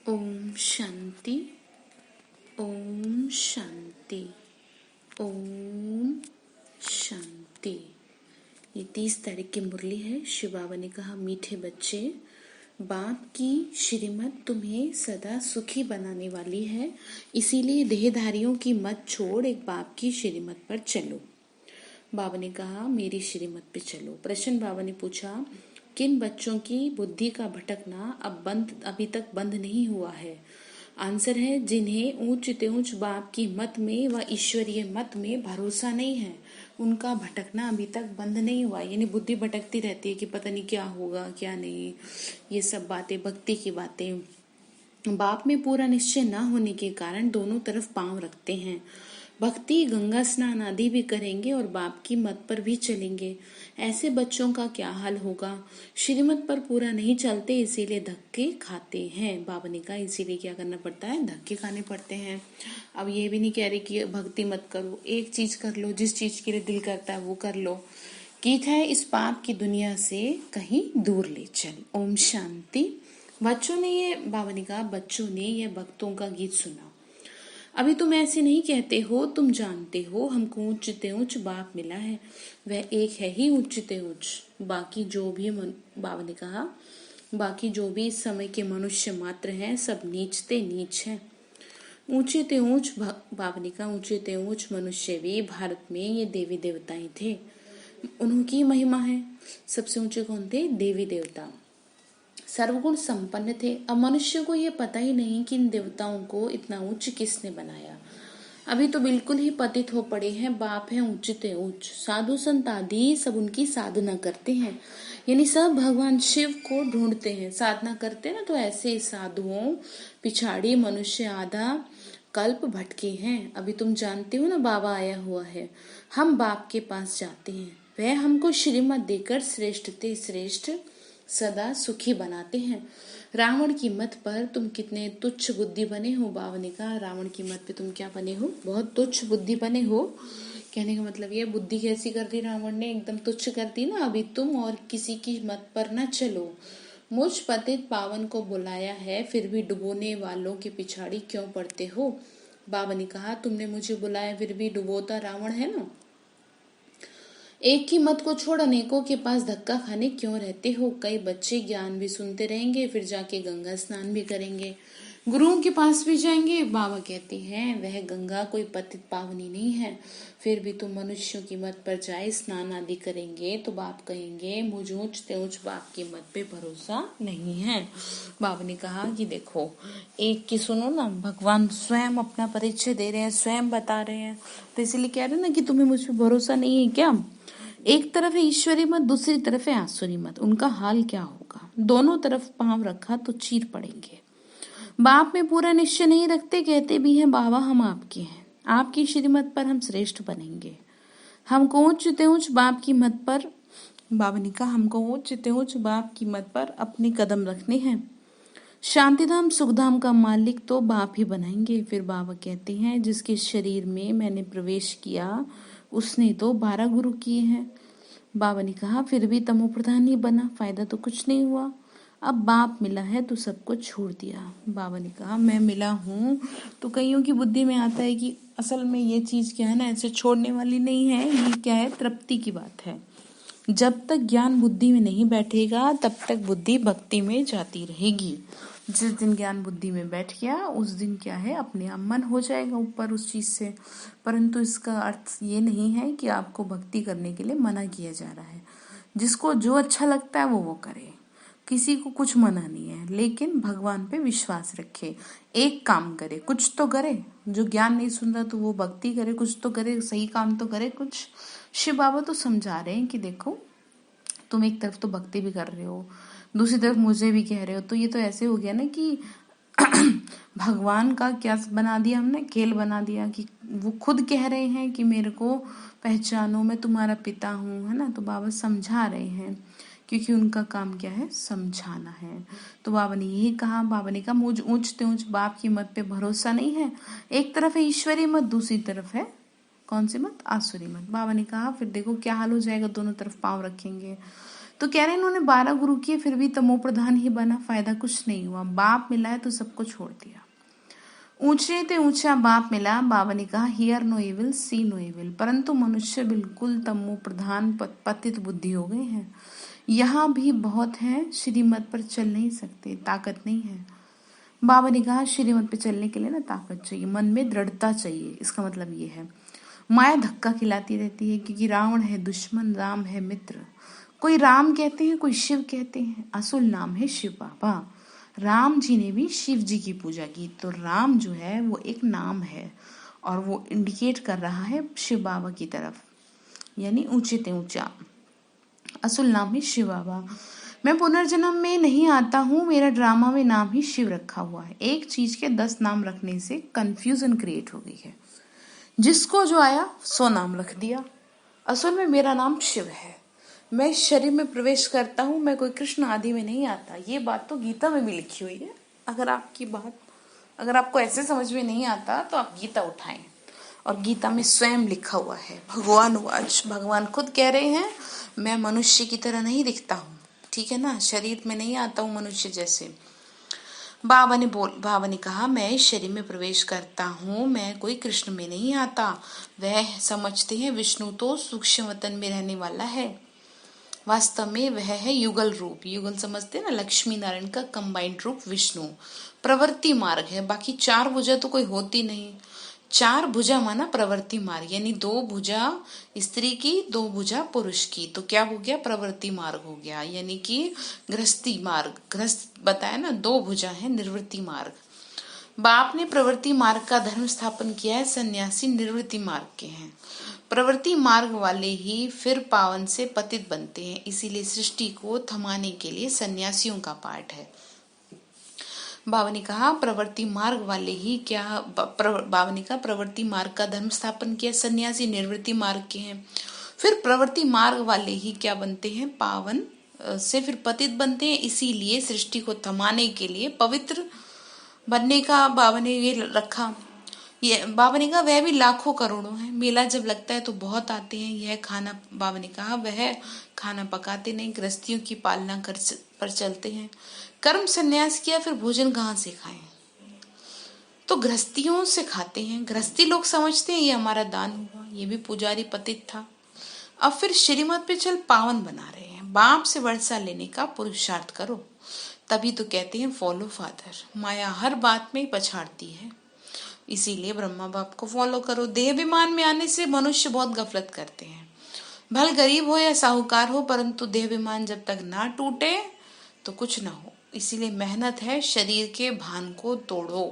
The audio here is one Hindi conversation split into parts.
ओम शांति, ओम शांति, ओम शांति। ये 30 तारीख की मुरली है। शिव बाबा ने कहा, मीठे बच्चे, बाप की श्रीमत तुम्हें सदा सुखी बनाने वाली है, इसीलिए देहधारियों की मत छोड़ एक बाप की श्रीमत पर चलो। बाबा ने कहा, मेरी श्रीमत पे चलो। प्रश्न बाबा ने पूछा, किन बच्चों की बुद्धि का भटकना अभी तक बंद नहीं हुआ है? आंसर है, जिन्हें ऊंच ते ऊंच बाप की मत में व ईश्वरीय मत में भरोसा नहीं है, उनका भटकना अभी तक बंद नहीं हुआ। यानी बुद्धि भटकती रहती है कि पता नहीं क्या होगा क्या नहीं, ये सब बातें, भक्ति की बातें। बाप में पूरा निश्चय न होने के कारण दोनों तरफ पांव रखते हैं। भक्ति, गंगा स्नान आदि भी करेंगे और बाप की मत पर भी चलेंगे। ऐसे बच्चों का क्या हाल होगा? श्रीमत पर पूरा नहीं चलते, इसीलिए धक्के खाते हैं। बाबा ने कहा, इसीलिए क्या करना पड़ता है? धक्के खाने पड़ते हैं। अब ये भी नहीं कह रहे कि भक्ति मत करो, एक चीज कर लो, जिस चीज के लिए दिल करता है वो कर लो। गीत है, इस पाप की दुनिया से कहीं दूर ले चल। ओम शांति। बाबा ने कहा, बच्चों ने यह भक्तों का गीत सुना। अभी तुम ऐसे नहीं कहते हो, तुम जानते हो हमको उच्च ते उच्च बाप मिला है, वह एक है ही उच्च ते उच्च। बाबा ने कहा, बाकी जो भी इस समय के मनुष्य मात्र हैं, सब नीच ते नीच हैं। ऊंचे ते ऊंच, बाबा ने कहा, ऊंचे ते ऊंच मनुष्य भी भारत में ये देवी देवताएं थे, उनकी महिमा है। सबसे ऊंचे कौन थे? देवी देवता, सर्वगुण संपन्न थे। अब मनुष्य को ये पता ही नहीं कि इन देवताओं को इतना उच्च किसने बनाया। अभी तो बिल्कुल ही पतित हो पड़े हैं। बाप है ऊंचते उच्च, साधु संत आदि सब उनकी साधना करते हैं, यानी सब भगवान शिव को ढूंढते हैं। साधना करते ना, तो ऐसे साधुओं पिछाड़ी मनुष्य आधा कल्प भटके हैं। अभी तुम जानते हो ना, बाबा आया हुआ है, हम बाप के पास जाते हैं, वह हमको श्रीमत देकर श्रेष्ठ ते श्रेष्ठ सदा सुखी बनाते हैं। रावण की मत पर तुम कितने तुच्छ बुद्धि बने हो। बाबा ने कहा, रावण की मत पे तुम क्या बने हो? बहुत तुच्छ बुद्धि बने हो। कहने का मतलब ये, बुद्धि कैसी कर दी रावण ने? एकदम तुच्छ कर दी ना। अभी तुम और किसी की मत पर न चलो। मुझ पतित पावन को बुलाया है, फिर भी डुबोने वालों के पिछाड़ी क्यों पड़ते हो? बाबा ने कहा, तुमने मुझे बुलाया फिर भी डुबोता रावण है ना। एक की मत को छोड़ अनेकों के पास धक्का खाने क्यों रहते हो? कई बच्चे ज्ञान भी सुनते रहेंगे, फिर जाके गंगा स्नान भी करेंगे, गुरुओं के पास भी जाएंगे। बाबा कहते हैं, वह गंगा कोई पतित पावनी नहीं है। फिर भी तुम मनुष्यों की मत पर जाए स्नान आदि करेंगे तो बाप कहेंगे, मुझ ऊंच ते ऊंच बाप की मत पे भरोसा नहीं है। बाबा ने कहा कि देखो, एक की सुनो ना, भगवान स्वयं अपना परिचय दे रहे हैं, स्वयं बता रहे हैं, तो इसलिए कह रहे हैं ना कि तुम्हें मुझ पर भरोसा नहीं है क्या? एक तरफ है ईश्वरी मत, दूसरी तरफ है आसुरी मत, उनका हाल क्या होगा? दोनों तरफ पांव रखा तो चीर पड़ेंगे। बाप में पूरा निश्चय नहीं रखते, कहते भी हैं बाबा हम आपके हैं, आपकी श्रीमत पर हम श्रेष्ठ बनेंगे। हमको उच्च ते उच्च बाप की मत पर, बाबा ने कहा, हमको उच्च ते उच्च बाप की मत पर अपने कदम रखने हैं। शांतिधाम सुखधाम का मालिक तो बाप ही बनाएंगे। फिर बाबा कहते हैं, जिसके शरीर में मैंने प्रवेश किया उसने तो 12 गुरु किए हैं। बाबा ने कहा, फिर भी तमो प्रधान ही बना, फायदा तो कुछ नहीं हुआ। अब बाप मिला है तो सब कुछ छोड़ दिया। बाबा ने कहा, मैं मिला हूँ, तो कईयों की बुद्धि में आता है कि असल में ये चीज क्या है ना, ऐसे छोड़ने वाली नहीं है, ये क्या है, तृप्ति की बात है। जब तक ज्ञान बुद्धि में नहीं बैठेगा तब तक बुद्धि भक्ति में जाती रहेगी। जिस दिन ज्ञान बुद्धि में बैठ गया उस दिन क्या है, अपने आप मन हो जाएगा ऊपर उस चीज से। परंतु इसका अर्थ ये नहीं है कि आपको भक्ति करने के लिए मना किया जा रहा है। जिसको जो अच्छा लगता है वो करे, किसी को कुछ मना नहीं है, लेकिन भगवान पे विश्वास रखे, एक काम करे, कुछ तो करे। जो ज्ञान नहीं सुन रहा तो वो भक्ति करे, कुछ तो करे, सही काम तो करे कुछ। शिव बाबा तो समझा रहे हैं कि देखो, तुम एक तरफ तो भक्ति भी कर रहे हो, दूसरी तरफ मुझे भी कह रहे हो, तो ये तो ऐसे हो गया ना कि भगवान का क्या बना दिया हमने, खेल बना दिया कि वो खुद कह रहे हैं कि मेरे को पहचानो, मैं तुम्हारा पिता हूँ, है ना। तो बाबा समझा रहे हैं, क्योंकि उनका काम क्या है, समझाना है। तो बाबा ने यही कहा, बाबा ने कहा, मुझ ऊंच ते ऊंच बाप की मत पे भरोसा नहीं है। एक तरफ है ईश्वरी मत, दूसरी तरफ है कौन सी मत, आसुरी मत। बाबा ने कहा, फिर देखो क्या हाल हो जाएगा, दोनों तरफ पांव रखेंगे तो कह रहे हैं इन्होंने 12 गुरु किए फिर भी तमो प्रधान ही बना, फायदा कुछ नहीं हुआ। बाप मिला है तो सबको छोड़ दिया। ऊंचे ते ऊंचा बाप मिला, बाबा ने कहा hear no evil see no evil. परंतु मनुष्य बिल्कुल तमो प्रधान पतित बुद्धि हो गए हैं। यहाँ भी बहुत है, श्रीमत पर चल नहीं सकते, ताकत नहीं है। बाबा ने कहा श्रीमत पे चलने के लिए ना ताकत चाहिए, मन में दृढ़ता चाहिए। इसका मतलब ये है माया धक्का खिलाती रहती है, क्योंकि रावण है दुश्मन, राम है मित्र। कोई राम कहते हैं, कोई शिव कहते हैं, असल नाम है शिव बाबा। राम जी ने भी शिव जी की पूजा की, तो राम जो है वो एक नाम है और वो इंडिकेट कर रहा है शिव बाबा की तरफ, यानी ऊंचे ते ऊंचा। असल नाम है शिव बाबा। मैं पुनर्जन्म में नहीं आता हूँ, मेरा ड्रामा में नाम ही शिव रखा हुआ है। एक चीज के 10 नाम रखने से कंफ्यूजन क्रिएट हो गई है, जिसको जो आया सो नाम रख दिया। असल में मेरा नाम शिव है, मैं शरीर में प्रवेश करता हूँ, मैं कोई कृष्ण आदि में नहीं आता। ये बात तो गीता में भी लिखी हुई है। अगर आपको ऐसे समझ में नहीं आता तो आप गीता उठाएं, और गीता में स्वयं लिखा हुआ है, भगवान वाच, भगवान खुद कह रहे हैं मैं मनुष्य की तरह नहीं दिखता हूँ, ठीक है ना, शरीर में नहीं आता हूँ मनुष्य जैसे। बाबा ने कहा मैं शरीर में प्रवेश करता हूँ, मैं कोई कृष्ण में नहीं आता। वह समझते हैं विष्णु तो सूक्ष्म वतन में रहने वाला है, वास्तव में वह है युगल रूप। युगल समझते हैं ना, लक्ष्मी नारायण का कंबाइंड रूप विष्णु। प्रवृत्ति मार्ग है, बाकी 4 भुजा तो कोई होती नहीं। 4 भुजा माना प्रवृत्ति मार्ग, यानी 2 भुजा स्त्री की, 2 भुजा पुरुष की, तो क्या हो गया, प्रवृत्ति मार्ग हो गया, यानी कि गृहस्थी मार्ग। गृहस्थ बताया ना, 2 भुजा है, निवृत्ति मार्ग। बाप ने प्रवृत्ति मार्ग का धर्म स्थापन किया है, सन्यासी निवृत्ति मार्ग के हैं। प्रवृत्ति मार्ग वाले ही फिर पावन से पतित बनते हैं, इसीलिए सृष्टि को थमाने के लिए सन्यासियों का पाठ है। बाबा ने कहा प्रवृत्ति मार्ग वाले ही बाबा ने कहा प्रवृत्ति मार्ग का धर्म स्थापन किया, सन्यासी निवृत्ति मार्ग के हैं। फिर प्रवृत्ति मार्ग वाले ही क्या बनते हैं, पावन से फिर पतित बनते हैं, इसीलिए सृष्टि को थमाने के लिए पवित्र बनने का बाबा ने ये रखा। ये बाबा ने कहा वह भी लाखों करोड़ों है, मेला जब लगता है तो बहुत आते हैं। यह खाना, बाबा ने कहा वह खाना पकाते नहीं, गृहस्थियों की पालना पर चलते हैं। कर्म संन्यास किया फिर भोजन कहाँ से खाएं, तो गृहस्थियों से खाते हैं। गृहस्थी लोग समझते हैं ये हमारा दान हुआ, ये भी पुजारी पतित था। अब फिर श्रीमत पे चल पावन बना रहे हैं। बाप से वर्षा लेने का पुरुषार्थ करो, तभी तो कहते हैं फॉलो फादर। माया हर बात में पछाड़ती है, इसीलिए ब्रह्मा बाप को फॉलो करो। देहाभिमान में आने से मनुष्य बहुत गफलत करते हैं, भले गरीब हो या साहूकार हो, परंतु देहाभिमान जब तक ना टूटे तो कुछ ना हो। इसीलिए मेहनत है, शरीर के भान को तोड़ो।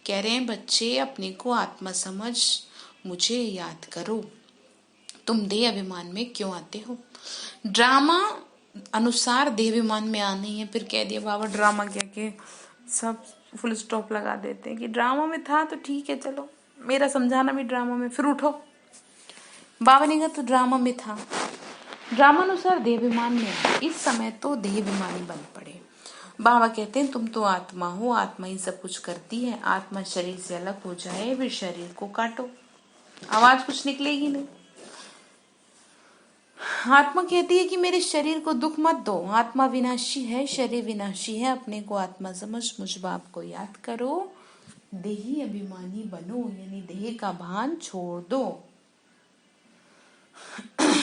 कह रहे हैं बच्चे अपने को आत्मा समझ, मुझे याद करो, तुम देह अभिमान में क्यों आते हो। ड्रामा अनुसार देहाभिमान में आने है। फिर कह दिया बाबा ड्रामा क्या के सब फुल स्टॉप लगा देते हैं कि ड्रामा में था तो ठीक है, चलो मेरा समझाना भी ड्रामा में, फिर उठो। बाबा ने कहा तो ड्रामा में था, ड्रामा अनुसार देहाभिमान में है, इस समय तो देहाभिमानी बन पड़े। बाबा कहते हैं तुम तो आत्मा हो, आत्मा ही सब कुछ करती है। आत्मा शरीर से अलग हो जाए फिर शरीर को काटो, आवाज कुछ निकलेगी नहीं। आत्मा कहती है कि मेरे शरीर को दुख मत दो, आत्मा विनाशी है, शरीर विनाशी है। अपने को आत्मा समझ मुझ बाप को याद करो, देही अभिमानी बनो, यानी देह का भान छोड़ दो।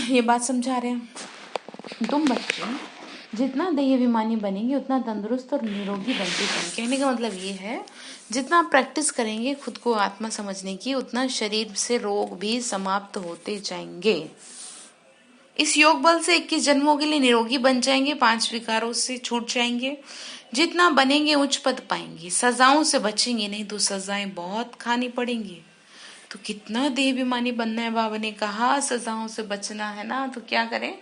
ये बात समझा रहे हैं। तुम बच्चे जितना देह अभिमानी बनेंगे उतना तंदुरुस्त और निरोगी बनते जाएंगे। कहने का मतलब ये है जितना आप प्रैक्टिस करेंगे खुद को आत्मा समझने की, उतना शरीर से रोग भी समाप्त होते जाएंगे। इस योग बल से 21 जन्मों के लिए निरोगी बन जाएंगे, 5 विकारों से छूट जाएंगे। जितना बनेंगे उच्च पद पाएंगे, सजाओं से बचेंगे नहीं तो सजाएं बहुत खानी पड़ेंगी। तो कितना देहाभिमानी बनना है, बाबा ने कहा सजाओं से बचना है ना, तो क्या करें,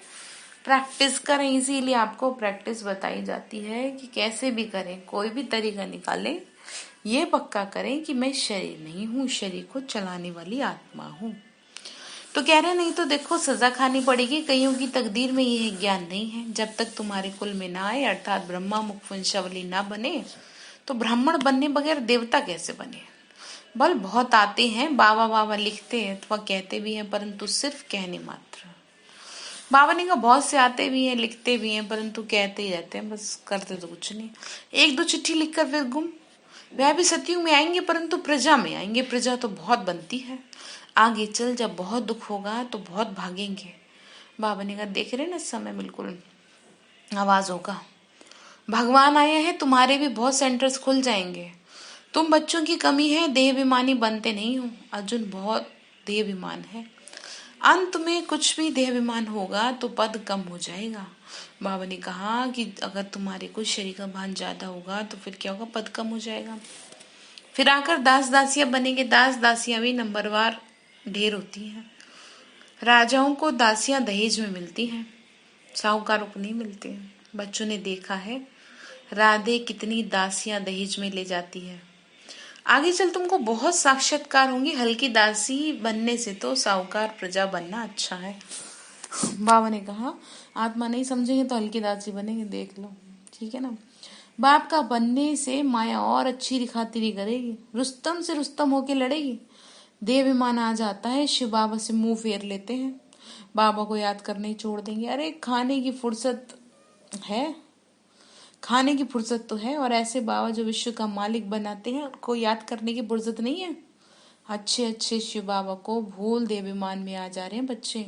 प्रैक्टिस करें। इसीलिए आपको प्रैक्टिस बताई जाती है कि कैसे भी करें, कोई भी तरीका निकालें, ये पक्का करें कि मैं शरीर नहीं हूँ, शरीर को चलाने वाली आत्मा हूँ। तो कह रहे नहीं तो देखो सजा खानी पड़ेगी। कईयों की तकदीर में ये ज्ञान नहीं है। जब तक तुम्हारे कुल में ना आए, अर्थात ब्रह्मा मुख वंशावली ना बने, तो ब्राह्मण बनने बगैर देवता कैसे बने। बल बहुत आते हैं, बाबा बाबा लिखते हैं अथवा कहते भी हैं, परंतु सिर्फ कहने मात्र। बाबा ने कहा बहुत से आते भी हैं, लिखते भी हैं, परंतु कहते ही रहते हैं, बस करते तो कुछ नहीं। एक दो चिट्ठी लिखकर फिर गुम। वह भी सतयुग में आएंगे, परंतु प्रजा में आएंगे। प्रजा तो बहुत बनती है, आगे चल जब बहुत दुख होगा तो बहुत भागेंगे। बाबा ने कहा देख रहे ना, इस समय बिल्कुल आवाज होगा, भगवान आए हैं, तुम्हारे भी बहुत सेंटर्स खुल जाएंगे। तुम बच्चों की कमी है, देहाभिमानी बनते नहीं हो। अर्जुन बहुत देहाभिमान है, अंत में कुछ भी देहाभिमान होगा तो पद कम हो जाएगा। बाबा ने कहा कि अगर तुम्हारे कुछ शरीर का भान ज्यादा होगा तो फिर क्या होगा, पद कम हो जाएगा। फिर आकर दास दासियां बनेंगे। दास दासियां भी नंबरवार ढेर होती हैं। राजाओं को दासियां दहेज में मिलती हैं, साहूकारों को नहीं मिलती हैं। बच्चों ने देखा है राधे कितनी दासियां दहेज में ले जाती है। आगे चल तुमको बहुत साक्षात्कार होंगी। हल्की दासी बनने से तो साहूकार प्रजा बनना अच्छा है। बाबा ने कहा आत्मा नहीं समझेंगे तो हल्की दासी बनेंगे, देख लो, ठीक है ना। बाप का बनने से माया और अच्छी खातिरी करेगी, रुस्तम से रुस्तम होके लड़ेगी। देवाभिमान आ जाता है, शिव बाबा से मुंह फेर लेते हैं, बाबा को याद करने ही छोड़ देंगे। अरे खाने की फुर्सत है, खाने की फुर्सत तो है, और ऐसे बाबा जो विश्व का मालिक बनाते हैं उनको याद करने की फुर्सत नहीं है। अच्छे अच्छे शिव बाबा को भूल दे विमान में आ जा रहे हैं बच्चे।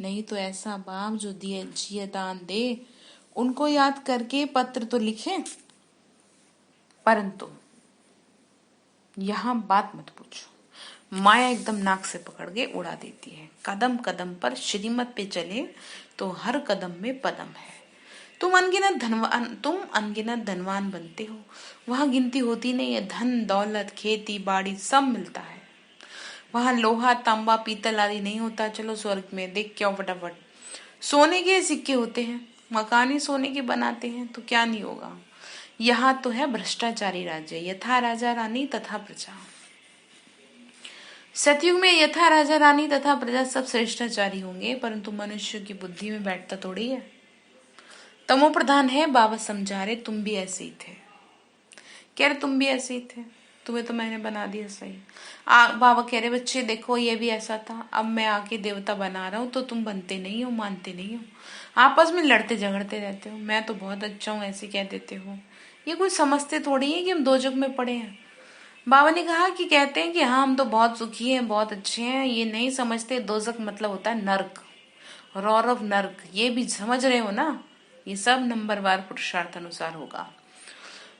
नहीं तो ऐसा बाप जो दिए जिए दान दे उनको याद करके पत्र तो लिखे, परंतु यहाँ बात मत पूछो, माया एकदम नाक से पकड़ के उड़ा देती है। कदम कदम पर श्रीमत पे चले तो हर कदम में पदम है। तुम अनगिनत धनवान बनते हो, वहां गिनती होती नहीं है। धन दौलत खेती बाड़ी सब मिलता है, वहां लोहा तांबा पीतल आदि नहीं होता। चलो स्वर्ग में देख के आओ फटाफट, सोने के सिक्के होते हैं, मकान ही सोने के बनाते हैं, तो क्या नहीं होगा। यहाँ तो है भ्रष्टाचारी राज्य, यथा राजा रानी तथा प्रजा। सतयुग में यथा राजा रानी तथा प्रजा सब श्रेष्ठाचारी होंगे, परंतु मनुष्य की बुद्धि में बैठता थोड़ी है। तमो प्रधान है। बाबा समझा रहे तुम भी ऐसे ही थे, कह रहे तुम भी ऐसे ही थे, तुम्हें तो मैंने बना दिया सही। बाबा कह रहे बच्चे देखो ये भी ऐसा था, अब मैं आके देवता बना रहा हूँ तो तुम बनते नहीं हो, मानते नहीं हो, आपस में लड़ते झगड़ते रहते हो। मैं तो बहुत अच्छा हूँ ऐसे कह देते हो। ये कोई समझते थोड़ी है कि हम दोजख में पड़े हैं। बाबा ने कहा कि कहते हैं कि हाँ हम तो बहुत सुखी हैं, बहुत अच्छे हैं, ये नहीं समझते दोजख मतलब होता है नर्क, रौरव नर्क। ये भी समझ रहे हो ना, ये सब नंबरवार पुरुषार्थ अनुसार होगा।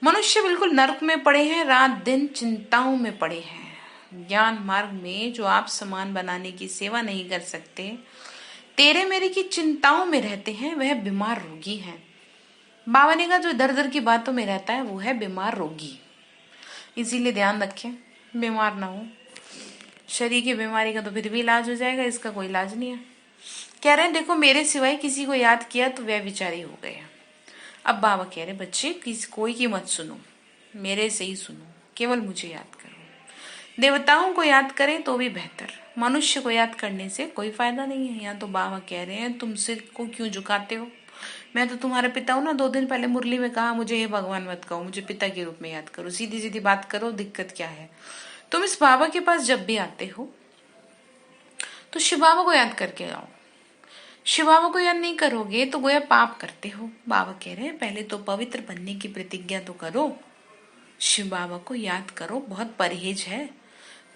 मनुष्य बिल्कुल नर्क में पड़े हैं, रात दिन चिंताओं में पड़े हैं। ज्ञान मार्ग में जो आप समान बनाने की सेवा नहीं कर सकते, तेरे मेरे की चिंताओं में रहते हैं, वह बीमार रोगी है। बाबा ने कहा जो दर दर की बातों में रहता है वो है बीमार रोगी। इसीलिए ध्यान रखें बीमार ना हो। शरीर की बीमारी का तो फिर भी इलाज हो जाएगा, इसका कोई इलाज नहीं है। कह रहे हैं देखो मेरे सिवाय किसी को याद किया तो वह विचारी हो गए। अब बाबा कह रहे बच्चे किसी कोई की मत सुनो, मेरे से ही सुनो, केवल मुझे याद करो। देवताओं को याद करें तो भी बेहतर, मनुष्य को याद करने से कोई फायदा नहीं है। यहाँ तो बाबा कह रहे हैं तुम सिर को क्यों झुकाते हो, मैं तो तुम्हारा पिता हूं ना। 2 दिन पहले मुरली में कहा मुझे ये भगवान मत कहो, मुझे पिता के रूप में याद करो, सीधी सीधी बात करो, दिक्कत क्या है। तुम इस बाबा के पास जब भी आते हो तो शिव बाबा को याद करके आओ। शिव बाबा को याद नहीं करोगे तो गोया पाप करते हो। बाबा कह रहे हैं पहले तो पवित्र बनने की प्रतिज्ञा तो करो, शिव बाबा को याद करो। बहुत परहेज है,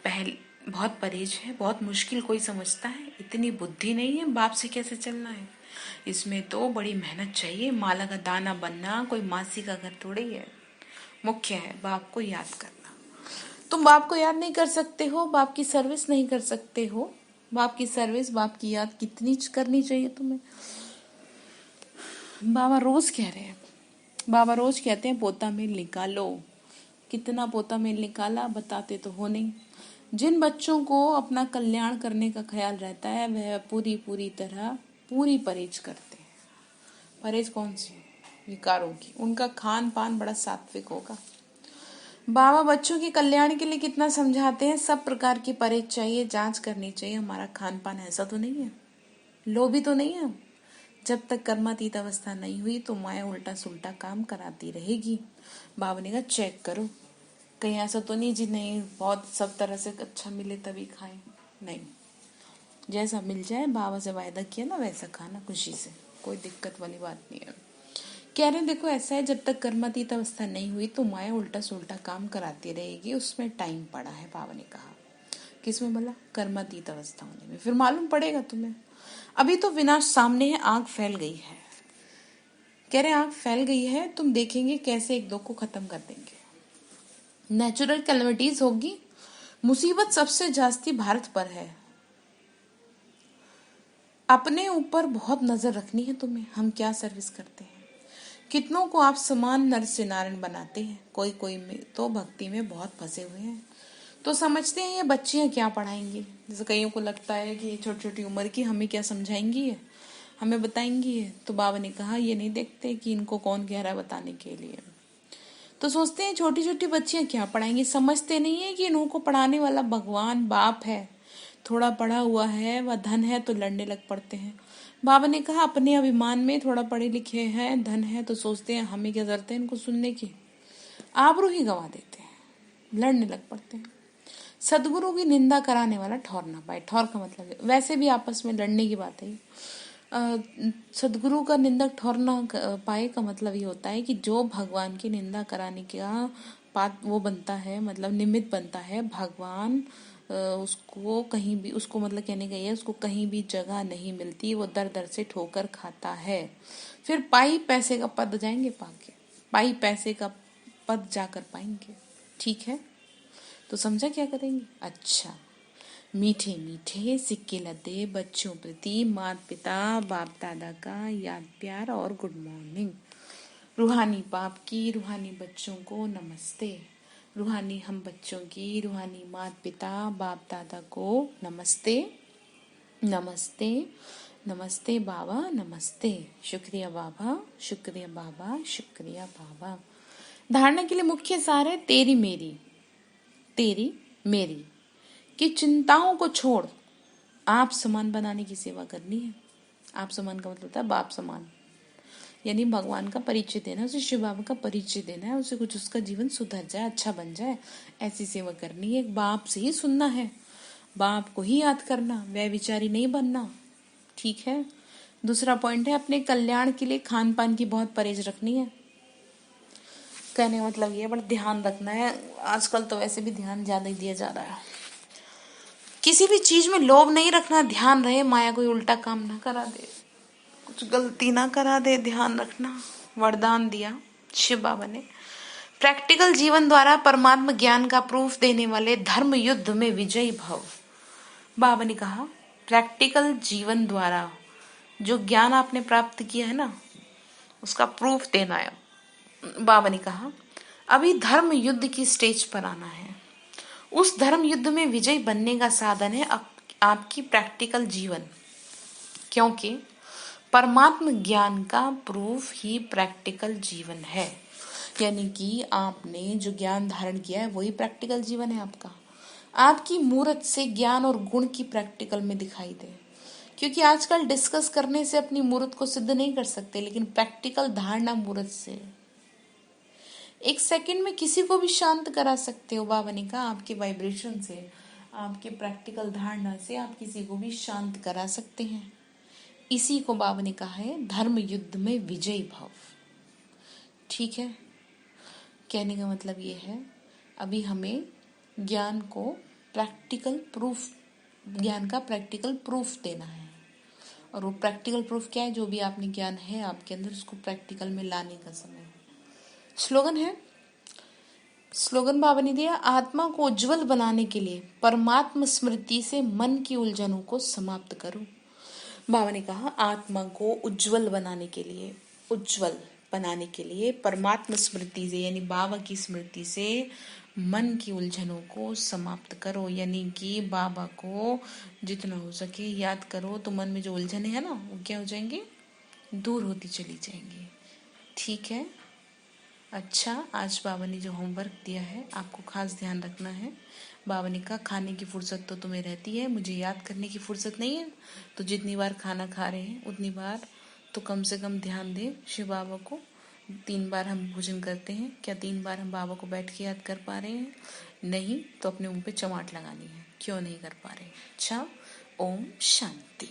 पहले बहुत परहेज है, बहुत मुश्किल कोई समझता है, इतनी बुद्धि नहीं है बाप से कैसे चलना है। इसमें तो बड़ी मेहनत चाहिए, माला का दाना बनना कोई मासी का घर थोड़ी है। मुख्य है बाप को याद करना। तुम बाप को याद नहीं कर सकते हो, बाप की सर्विस नहीं कर सकते हो। बाप की सर्विस, बाप की याद कितनी करनी चाहिए तुम्हें। बाबा रोज कह रहे हैं, बाबा रोज कहते हैं पोता मेल निकालो। कितना पोता मेल निकाला बताते तो हो नहीं। जिन बच्चों को अपना कल्याण करने का ख्याल रहता है वह पूरी तरह पूरी परहेज करते हैं। परहेज कौन सी, विकारों की। उनका खान पान बड़ा सात्विक होगा। बाबा बच्चों के कल्याण के लिए कितना समझाते हैं, सब प्रकार की परहेज चाहिए, जांच करनी चाहिए हमारा खान पान ऐसा तो नहीं है, लोभी तो नहीं है। जब तक कर्मातीत अवस्था नहीं हुई तो माया उल्टा सुल्टा काम कराती रहेगी। बाबा ने कहा चेक करो, कहीं ऐसा तो नहीं जी नहीं बहुत सब तरह से अच्छा मिले तभी खाएं, नहीं। जैसा मिल जाए, बाबा से वायदा किया ना वैसा खाना खुशी से, कोई दिक्कत वाली बात नहीं है। कह रहे हैं देखो ऐसा है, जब तक कर्मातीत अवस्था नहीं हुई तो माया उल्टा सुल्टा काम कराती रहेगी, उसमें टाइम पड़ा है। बाबा ने कहा किसमें बोला? कर्मातीत अवस्था होने में, फिर मालूम पड़ेगा तुम्हें। अभी तो विनाश सामने है, आग फैल गई है। कह रहे आग फैल गई है, तुम देखेंगे कैसे एक दो को खत्म कर देंगे। नेचुरल कैलेमिटीज होगी, मुसीबत सबसे जास्ती भारत पर है। अपने ऊपर बहुत नजर रखनी है तुम्हें, हम क्या सर्विस करते हैं। कितनों को आप समान नर से नारायण बनाते हैं, कोई कोई में तो भक्ति में बहुत फंसे हुए हैं, तो समझते हैं ये बच्चियां क्या पढ़ाएंगी। जैसे कईयों को लगता है कि ये छोटी छोटी उम्र की हमें क्या समझाएंगी है, हमें बताएंगी है। तो बाबा ने कहा ये नहीं देखते कि इनको कौन कह रहा है बताने के लिए, तो सोचते हैं छोटी छोटी बच्चियां क्या पढ़ाएंगी। समझते नहीं है कि इनको पढ़ाने वाला भगवान बाप है। थोड़ा पढ़ा हुआ है व धन है तो लड़ने लग पड़ते हैं। बाबा ने कहा अपने अभिमान में थोड़ा पढ़े लिखे हैं, धन है, तो सोचते हैं हमें क्या जरूरत है इनको सुनने की, आबरू ही गंवा देते हैं, लड़ने लग पड़ते हैं। सदगुरु की निंदा कराने वाला ठौर ना पाए। ठौर का मतलब वैसे भी आपस में लड़ने की बात है। सदगुरु का निंदक ठौर ना पाए का मतलब ये होता है कि जो भगवान की निंदा कराने का पात वो बनता है, मतलब निमित्त बनता है, भगवान उसको कहीं भी, उसको मतलब कहने का ये, उसको कहीं भी जगह नहीं मिलती, वो दर दर से ठोकर खाता है। फिर पाई पैसे का पद जाएंगे पाके, पाई पैसे का पद जाकर पाएंगे। ठीक है, तो समझा क्या करेंगे? अच्छा, मीठे मीठे सिक्के लदे बच्चों प्रति माता पिता बाप दादा का याद प्यार और गुड मॉर्निंग। रूहानी बाप की रूहानी बच्चों को नमस्ते। रूहानी हम बच्चों की रूहानी माता पिता बाप दादा को नमस्ते। नमस्ते नमस्ते बाबा, नमस्ते। शुक्रिया बाबा, शुक्रिया बाबा, शुक्रिया बाबा। धारणा के लिए मुख्य सार है तेरी मेरी, तेरी मेरी कि चिंताओं को छोड़ आप समान बनाने की सेवा करनी है। आप समान का मतलब होता है बाप समान, यानी भगवान का परिचय देना, उसे शिव बाबा का परिचय देना है, उसे कुछ उसका जीवन सुधर जाए, अच्छा बन जाए, ऐसी सेवा करनी है। बाप से ही सुनना है, बाप को ही याद करना, वह विचारी नहीं बनना। ठीक है। दूसरा पॉइंट है अपने कल्याण के लिए खान पान की बहुत परहेज रखनी है। कहने का मतलब ये बड़ा ध्यान रखना है। आजकल तो वैसे भी ध्यान ज्यादा ही दिया जा रहा है। किसी भी चीज में लोभ नहीं रखना, ध्यान रहे माया कोई उल्टा काम ना करा दे, कुछ गलती ना करा दे, ध्यान रखना। वरदान दिया शिव बाबा ने, प्रैक्टिकल जीवन द्वारा परमात्मा ज्ञान का प्रूफ देने वाले धर्म युद्ध में विजयी भव। बाबा ने कहा प्रैक्टिकल जीवन द्वारा जो ज्ञान आपने प्राप्त किया है ना, उसका प्रूफ देना है। बाबा ने कहा अभी धर्म युद्ध की स्टेज पर आना है। उस धर्म युद्ध में विजय बनने का साधन है आपकी प्रैक्टिकल जीवन, क्योंकि परमात्म ज्ञान का प्रूफ ही प्रैक्टिकल जीवन है। यानी कि आपने जो ज्ञान धारण किया है वही प्रैक्टिकल जीवन है आपका। आपकी मूर्त से ज्ञान और गुण की प्रैक्टिकल में दिखाई दे, क्योंकि आजकल डिस्कस करने से अपनी मूर्त को सिद्ध नहीं कर सकते, लेकिन प्रैक्टिकल धारणा मूर्त से एक सेकंड में किसी को भी शांत करा सकते हो। बाबा ने कहा आपके वाइब्रेशन से, आपके प्रैक्टिकल धारणा से आप किसी को भी शांत करा सकते हैं। इसी को बाबा ने कहा है धर्म युद्ध में विजयी भाव। ठीक है, कहने का मतलब ये है अभी हमें ज्ञान को प्रैक्टिकल प्रूफ, ज्ञान का प्रैक्टिकल प्रूफ देना है। और वो प्रैक्टिकल प्रूफ क्या है? जो भी आपने ज्ञान है आपके अंदर, उसको प्रैक्टिकल में लाने का समय। स्लोगन है, स्लोगन बाबा ने दिया आत्मा को उज्जवल बनाने के लिए परमात्मा स्मृति से मन की उलझनों को समाप्त करो। बाबा ने कहा आत्मा को उज्जवल बनाने के लिए, उज्जवल बनाने के लिए परमात्मा स्मृति से, यानी बाबा की स्मृति से मन की उलझनों को समाप्त करो। यानी कि बाबा को जितना हो सके याद करो, तो मन में जो उलझने हैं ना वो क्या हो जाएंगे? दूर होती चली जाएंगी। ठीक है। अच्छा, आज बाबा ने जो होमवर्क दिया है आपको खास ध्यान रखना है। बाबा ने कहा खाने की फुर्सत तो तुम्हें रहती है, मुझे याद करने की फुर्सत नहीं है, तो जितनी बार खाना खा रहे हैं उतनी बार तो कम से कम ध्यान दें शिव बाबा को। 3 बार हम भोजन करते हैं, क्या 3 बार हम बाबा को बैठ के याद कर पा रहे हैं? नहीं, तो अपने मुंह पे चमाट लगानी है, क्यों नहीं कर पा रहे। अच्छा, ओम शांति।